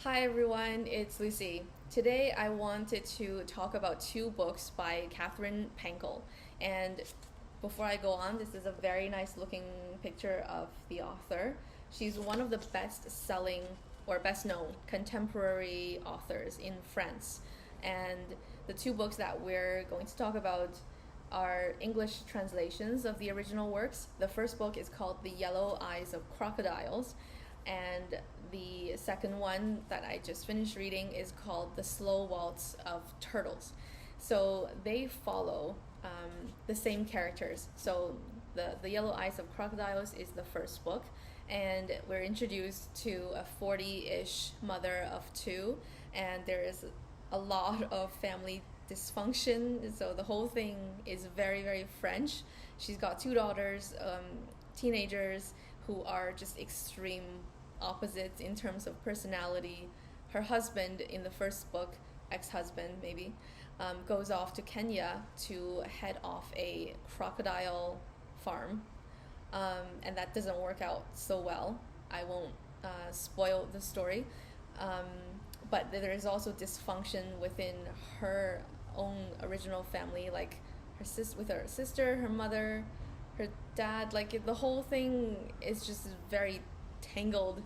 Hi everyone, it's Lucy. Today I wanted to talk about two books by Katherine Pancol. And before I go on, this is a very nice looking picture of the author. She's one of the best selling or best known contemporary authors in France. And the two books that we're going to talk about are English translations of the original works. The first book is called The Yellow Eyes of Crocodiles, and the second one that I just finished reading is called The Slow Waltz of Turtles. So they follow the same characters. So the Yellow Eyes of Crocodiles is the first book, and we're introduced to a 40-ish mother of two, and there is a lot of family dysfunction. So the whole thing is very, very French. She's got two daughters, teenagers, who are just extreme opposites in terms of personality. Her husband in the first book, ex-husband maybe, goes off to Kenya to head off a crocodile farm, and that doesn't work out so well. I won't spoil the story, but there is also dysfunction within her own original family, like with her sister, her mother, her dad. Like the whole thing is just very tangled.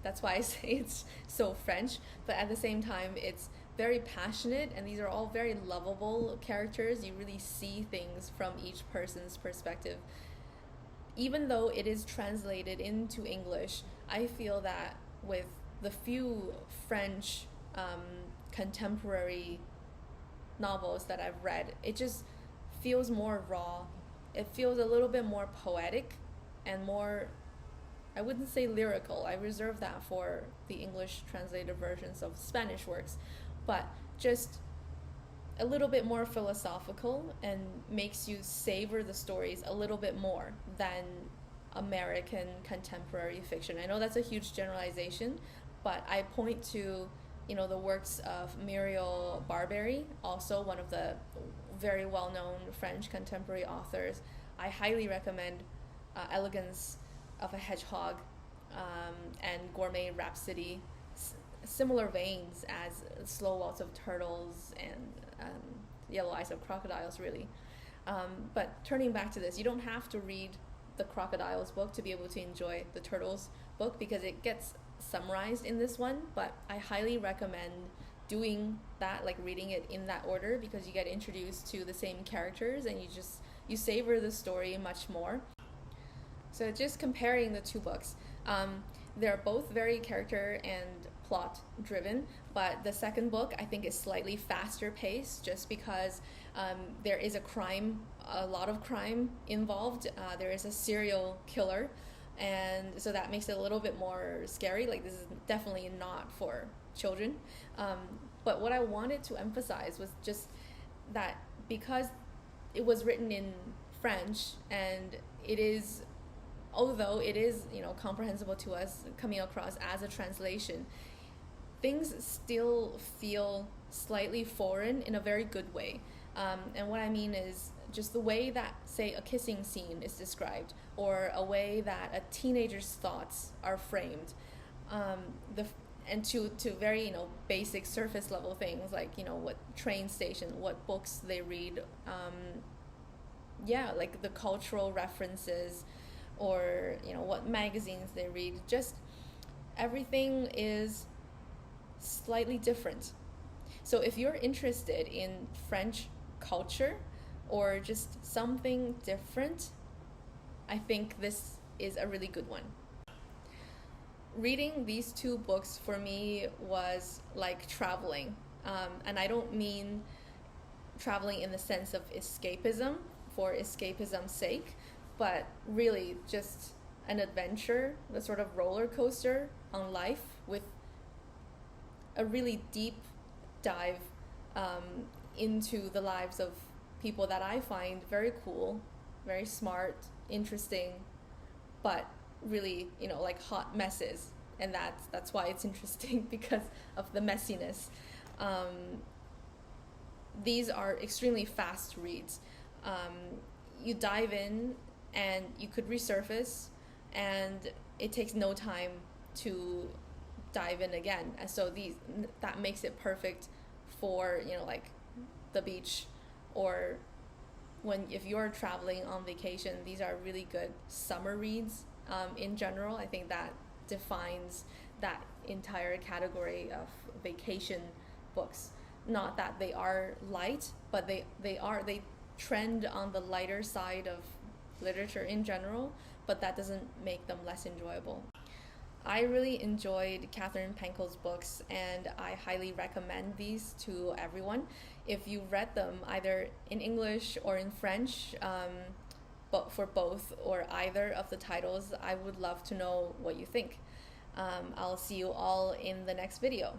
That's why I say it's so French, but at the same time it's very passionate, and these are all very lovable characters. You really see things from each person's perspective. Even though it is translated into English, I feel that with the few French contemporary novels that I've read, it just feels more raw. It feels a little bit more poetic and more, I wouldn't say lyrical. I reserve that for the English translated versions of Spanish works, but just a little bit more philosophical and makes you savor the stories a little bit more than American contemporary fiction. I know that's a huge generalization, but I point to, the works of Muriel Barbery, also one of the very well-known French contemporary authors. I highly recommend Elegance of a Hedgehog and Gourmet Rhapsody, similar veins as Slow Waltz of Turtles and Yellow Eyes of Crocodiles, really. But turning back to this, you don't have to read the Crocodiles book to be able to enjoy the Turtles book, because it gets summarized in this one, but I highly recommend doing that, like reading it in that order, because you get introduced to the same characters and you savor the story much more. So just comparing the two books, they're both very character and plot driven, but the second book I think is slightly faster paced, just because there is a lot of crime involved. There is a serial killer, and so that makes it a little bit more scary. Like, this is definitely not for children. But what I wanted to emphasize was just that because it was written in French, and although it is comprehensible to us coming across as a translation, things still feel slightly foreign in a very good way. And what I mean is just the way that, say, a kissing scene is described, or a way that a teenager's thoughts are framed, and to very basic surface level things, like what train station, what books they read, like the cultural references, or what magazines they read. Just everything is slightly different. So if you're interested in French culture or just something different, I think this is a really good one. Reading these two books for me was like traveling, and I don't mean traveling in the sense of escapism for escapism's sake, but really just an adventure, the sort of roller coaster on life, with a really deep dive into the lives of people that I find very cool, very smart, interesting, but really, like hot messes. And that's why it's interesting, because of the messiness. These are extremely fast reads. You dive in and you could resurface, and it takes no time to dive in again. And so that makes it perfect for, you know, like the beach, or if you're traveling on vacation. These are really good summer reads. In general, I think that defines that entire category of vacation books. Not that they are light, but they trend on the lighter side of literature in general, but that doesn't make them less enjoyable. I really enjoyed Katherine Pancol's books, and I highly recommend these to everyone. If you read them either in English or in French, but for both or either of the titles, I would love to know what you think. I'll see you all in the next video.